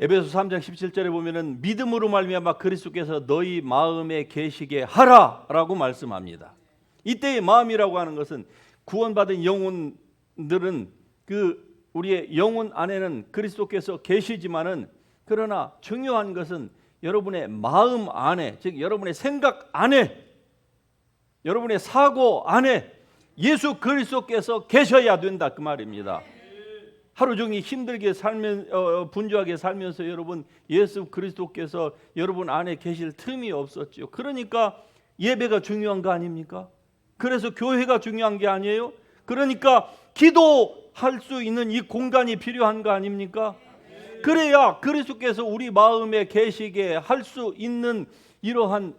에베소 3장 17절에 보면은 믿음으로 말미암아 그리스도께서 너희 마음에 계시게 하라라고 말씀합니다. 이때의 마음이라고 하는 것은 구원받은 영혼들은 그 우리의 영혼 안에는 그리스도께서 계시지만은 그러나 중요한 것은 여러분의 마음 안에, 즉 여러분의 생각 안에, 여러분의 사고 안에 예수 그리스도께서 계셔야 된다 그 말입니다. 하루 종일 힘들게 분주하게 살면서 여러분 예수 그리스도께서 여러분 안에 계실 틈이 없었죠. 그러니까 예배가 중요한 거 아닙니까? 그래서 교회가 중요한 게 아니에요? 그러니까 기도할 수 있는 이 공간이 필요한 거 아닙니까? 그래야 그리스도께서 우리 마음에 계시게 할 수 있는 이러한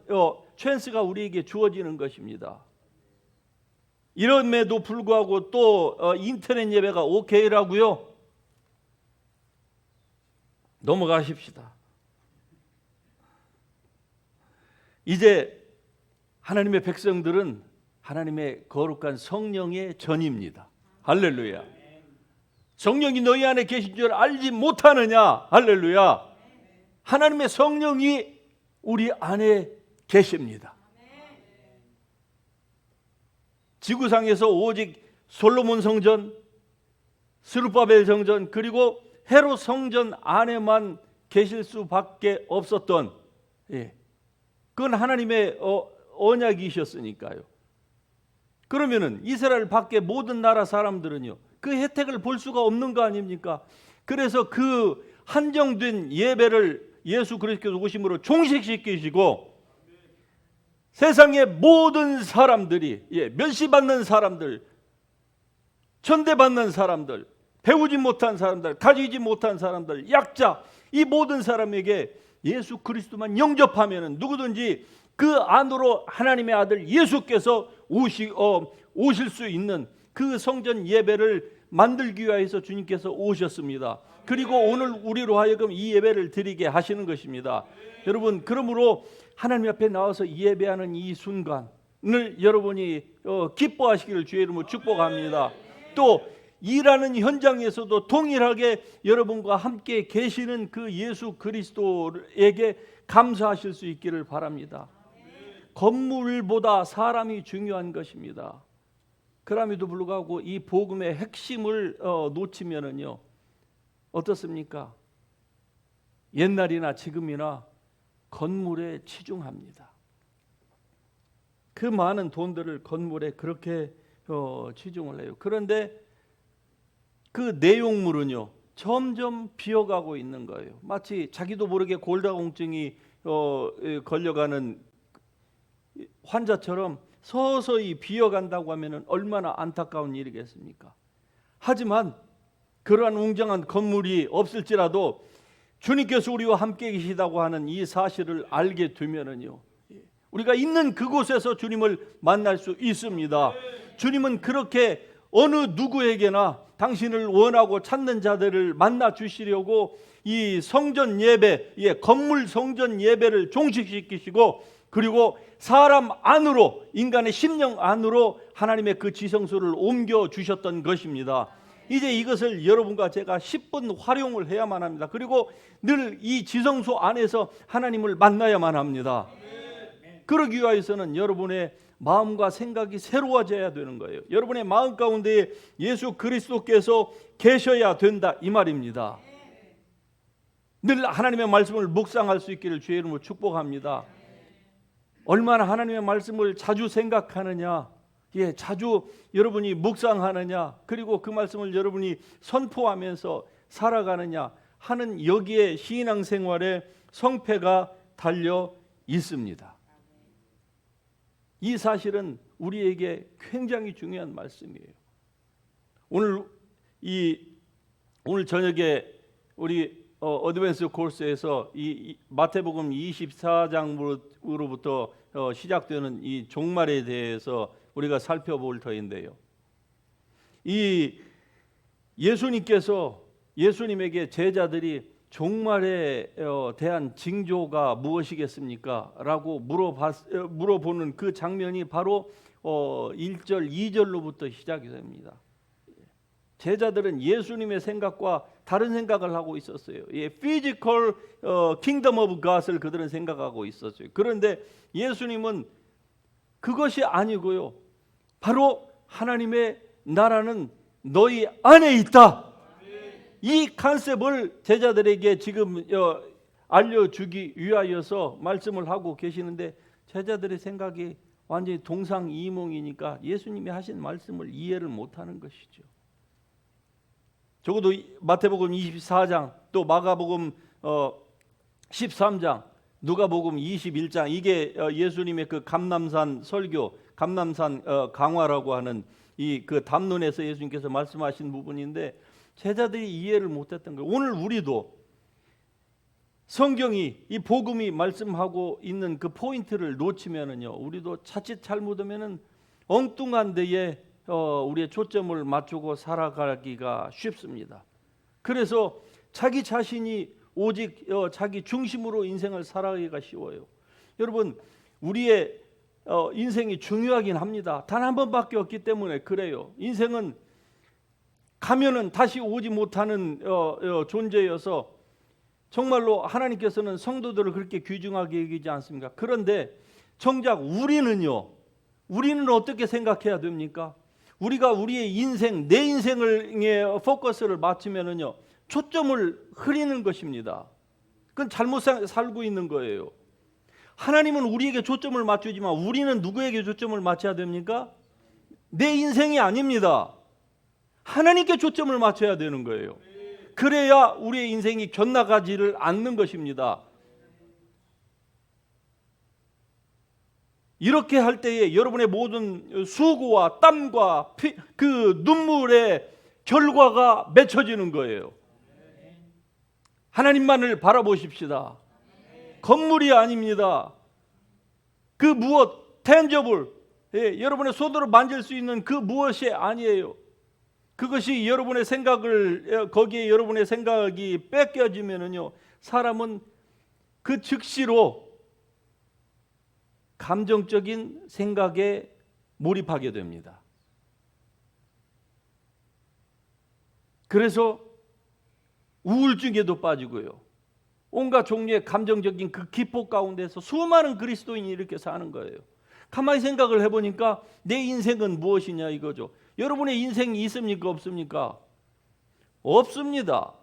찬스가 우리에게 주어지는 것입니다. 이럼에도 불구하고 또 인터넷 예배가 오케이라고요? 넘어가십시다. 이제 하나님의 백성들은 하나님의 거룩한 성령의 전입니다. 할렐루야. 성령이 너희 안에 계신 줄 알지 못하느냐? 할렐루야. 하나님의 성령이 우리 안에 계십니다. 지구상에서 오직 솔로몬 성전, 스룹바벨 성전, 그리고 헤롯 성전 안에만 계실 수밖에 없었던, 그건 하나님의 언약이셨으니까요. 그러면은 이스라엘 밖의 모든 나라 사람들은요 그 혜택을 볼 수가 없는 거 아닙니까? 그래서 그 한정된 예배를 예수 그리스도께서 오심으로 종식시키시고 세상의 모든 사람들이 멸시받는 사람들, 천대받는 사람들, 배우지 못한 사람들, 가지지 못한 사람들, 약자, 이 모든 사람에게 예수 그리스도만 영접하면은 누구든지 그 안으로 하나님의 아들 예수께서 오실 수 있는 그 성전 예배를 만들기 위해서 주님께서 오셨습니다. 그리고 오늘 우리로 하여금 이 예배를 드리게 하시는 것입니다. 여러분, 그러므로 하나님 앞에 나와서 예배하는 이 순간을 여러분이 기뻐하시기를 주의 이름으로 축복합니다. 또 일하는 현장에서도 동일하게 여러분과 함께 계시는 그 예수 그리스도에게 감사하실 수 있기를 바랍니다. 건물보다 사람이 중요한 것입니다. 그럼에도 불구하고 이 복음의 핵심을 놓치면은요 어떻습니까? 옛날이나 지금이나 건물에 치중합니다. 그 많은 돈들을 건물에 그렇게 치중을 해요. 그런데 그 내용물은요 점점 비어가고 있는 거예요. 마치 자기도 모르게 골다공증이 걸려가는 환자처럼 서서히 비어간다고 하면 얼마나 안타까운 일이겠습니까? 하지만 그러한 웅장한 건물이 없을지라도 주님께서 우리와 함께 계시다고 하는 이 사실을 알게 되면은요 우리가 있는 그곳에서 주님을 만날 수 있습니다. 주님은 그렇게 어느 누구에게나 당신을 원하고 찾는 자들을 만나 주시려고 이 성전 예배, 건물 성전 예배를 종식시키시고 그리고 사람 안으로, 인간의 심령 안으로 하나님의 그 지성소를 옮겨 주셨던 것입니다. 이제 이것을 여러분과 제가 10분 활용을 해야만 합니다. 그리고 늘 이 지성소 안에서 하나님을 만나야만 합니다. 그러기 위해서는 여러분의 마음과 생각이 새로워져야 되는 거예요. 여러분의 마음 가운데 예수 그리스도께서 계셔야 된다 이 말입니다. 늘 하나님의 말씀을 묵상할 수 있기를 주의 이름으로 축복합니다. 얼마나 하나님의 말씀을 자주 생각하느냐, 자주 여러분이 묵상하느냐, 그리고 그 말씀을 여러분이 선포하면서 살아가느냐 하는 여기에 신앙생활의 성패가 달려 있습니다. 이 사실은 우리에게 굉장히 중요한 말씀이에요. 오늘 저녁에 우리 어드밴스 코र्स에서 이 마태복음 24장으로부터 시작되는 이 종말에 대해서 우리가 살펴볼 터인데요. 이 예수님에게 제자들이 종말에 대한 징조가 무엇이겠습니까? 라고 물어보는 그 장면이 바로 1절, 2절로부터 시작이 됩니다. 제자들은 예수님의 생각과 다른 생각을 하고 있었어요. 예, physical kingdom of God을 그들은 생각하고 있었어요. 그런데 예수님은 그것이 아니고요. 바로 하나님의 나라는 너희 안에 있다. 이 컨셉을 제자들에게 지금 알려주기 위하여서 말씀을 하고 계시는데 제자들의 생각이 완전히 동상이몽이니까 예수님이 하신 말씀을 이해를 못하는 것이죠. 적어도 마태복음 24장 또 마가복음 13장 누가복음 21장 이게 예수님의 그 감람산 설교 감람산 강화라고 하는 이 그 담론에서 예수님께서 말씀하신 부분인데 제자들이 이해를 못했던 거예요. 오늘 우리도 성경이 이 복음이 말씀하고 있는 그 포인트를 놓치면은요, 우리도 자칫 잘못하면은 엉뚱한 데에 우리의 초점을 맞추고 살아가기가 쉽습니다. 그래서 자기 자신이 오직 자기 중심으로 인생을 살아가기가 쉬워요. 여러분, 우리의 인생이 중요하긴 합니다. 단 한 번밖에 없기 때문에 그래요. 인생은 가면은 다시 오지 못하는 존재여서 정말로 하나님께서는 성도들을 그렇게 귀중하게 여기지 않습니까? 그런데 정작 우리는 어떻게 생각해야 됩니까? 우리가 우리의 인생, 내 인생을 포커스를 맞추면은요, 초점을 흐리는 것입니다. 그건 잘못 살고 있는 거예요. 하나님은 우리에게 초점을 맞추지만 우리는 누구에게 초점을 맞춰야 됩니까? 내 인생이 아닙니다. 하나님께 초점을 맞춰야 되는 거예요. 그래야 우리의 인생이 곁나가지를 않는 것입니다. 이렇게 할 때에 여러분의 모든 수고와 땀과 그 눈물의 결과가 맺혀지는 거예요. 하나님만을 바라보십시다. 건물이 아닙니다. 그 무엇, tangible, 여러분의 손으로 만질 수 있는 그 무엇이 아니에요. 그것이 여러분의 생각을 거기에 여러분의 생각이 뺏겨지면은요, 사람은 그 즉시로 감정적인 생각에 몰입하게 됩니다. 그래서 우울증에도 빠지고요. 온갖 종류의 감정적인 그 기포 가운데서 수많은 그리스도인이 이렇게 사는 거예요. 가만히 생각을 해보니까 내 인생은 무엇이냐 이거죠. 여러분의 인생이 있습니까? 없습니까? 없습니다.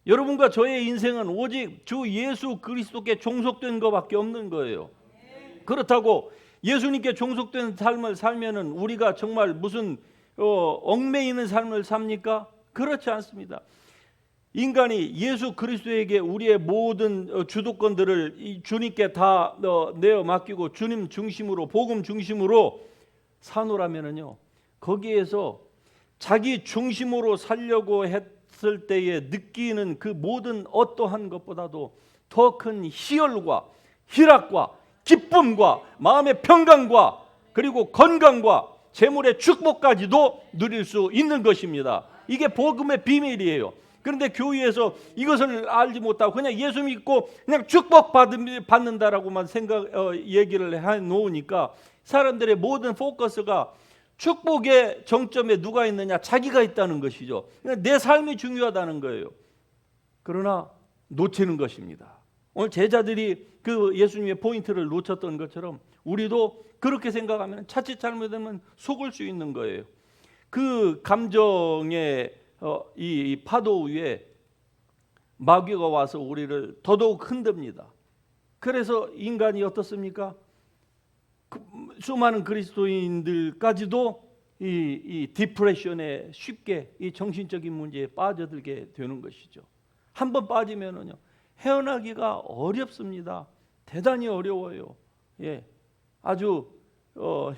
여러분과 저의 인생은 오직 주 예수 그리스도께 종속된 것밖에 없는 거예요. 그렇다고 예수님께 종속된 삶을 살면은 우리가 정말 무슨 얽매이는 삶을 삽니까? 그렇지 않습니다. 인간이 예수 그리스도에게 우리의 모든 주도권들을 주님께 다 내어 맡기고 주님 중심으로 복음 중심으로 사노라면은요, 거기에서 자기 중심으로 살려고 했을 때에 느끼는 그 모든 어떠한 것보다도 더 큰 희열과 희락과 기쁨과 마음의 평강과 그리고 건강과 재물의 축복까지도 누릴 수 있는 것입니다. 이게 복음의 비밀이에요. 그런데 교회에서 이것을 알지 못하고 그냥 예수 믿고 그냥 축복 받는다라고만 얘기를 해 놓으니까 사람들의 모든 포커스가 축복의 정점에 누가 있느냐? 자기가 있다는 것이죠. 내 삶이 중요하다는 거예요. 그러나 놓치는 것입니다. 오늘 제자들이 그 예수님의 포인트를 놓쳤던 것처럼 우리도 그렇게 생각하면 자칫 잘못하면 속을 수 있는 거예요. 그 감정의 이 파도 위에 마귀가 와서 우리를 더더욱 흔듭니다. 그래서 인간이 어떻습니까? 수많은 그리스도인들까지도 이 디프레션에 쉽게 이 정신적인 문제에 빠져들게 되는 것이죠. 한번 빠지면은요, 헤어나기가 어렵습니다. 대단히 어려워요. 예, 아주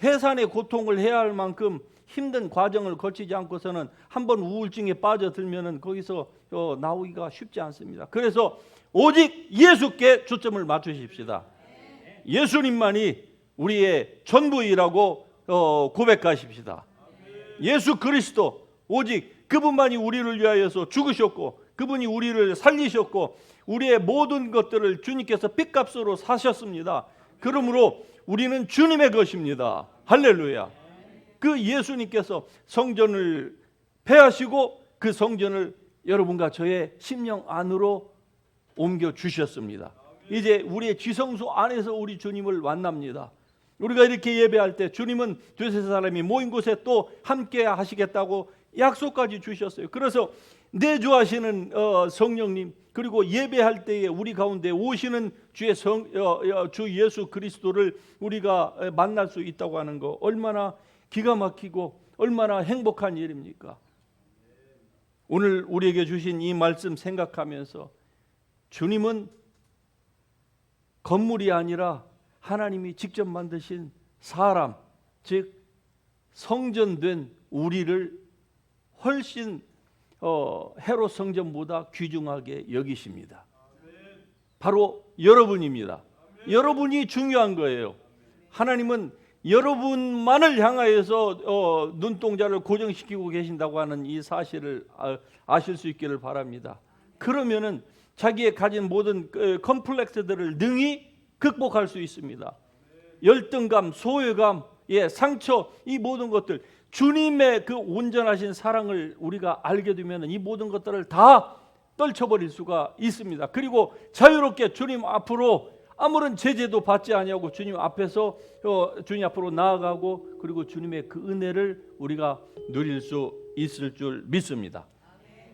해산의 고통을 해야 할 만큼 힘든 과정을 거치지 않고서는 한번 우울증에 빠져들면은 거기서 나오기가 쉽지 않습니다. 그래서 오직 예수께 초점을 맞추십시다. 예수님만이 우리의 전부이라고 고백하십시다. 예수 그리스도 오직 그분만이 우리를 위하여서 죽으셨고 그분이 우리를 살리셨고 우리의 모든 것들을 주님께서 핏값으로 사셨습니다. 그러므로 우리는 주님의 것입니다. 할렐루야. 그 예수님께서 성전을 폐하시고 그 성전을 여러분과 저의 심령 안으로 옮겨 주셨습니다. 이제 우리의 지성소 안에서 우리 주님을 만납니다. 우리가 이렇게 예배할 때 주님은 두세 사람이 모인 곳에 또 함께 하시겠다고 약속까지 주셨어요. 그래서 내주하시는 성령님, 그리고 예배할 때에 우리 가운데 오시는 주 예수 그리스도를 우리가 만날 수 있다고 하는 거 얼마나 기가 막히고 얼마나 행복한 일입니까? 오늘 우리에게 주신 이 말씀 생각하면서 주님은 건물이 아니라 하나님이 직접 만드신 사람, 즉 성전된 우리를 훨씬 헤롯 성전보다 귀중하게 여기십니다. 바로 여러분입니다. 여러분이 중요한 거예요. 하나님은 여러분만을 향하여서 눈동자를 고정시키고 계신다고 하는 이 사실을 아실 수 있기를 바랍니다. 그러면은 자기의 가진 모든 컴플렉스들을 능히 극복할 수 있습니다. 열등감, 소외감, 상처, 이 모든 것들, 주님의 그 온전하신 사랑을 우리가 알게 되면 이 모든 것들을 다 떨쳐버릴 수가 있습니다. 그리고 자유롭게 주님 앞으로 아무런 제재도 받지 아니하고 주님 앞에서 주님 앞으로 나아가고, 그리고 주님의 그 은혜를 우리가 누릴 수 있을 줄 믿습니다.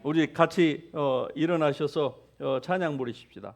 우리 같이 일어나셔서 찬양 부르십시다.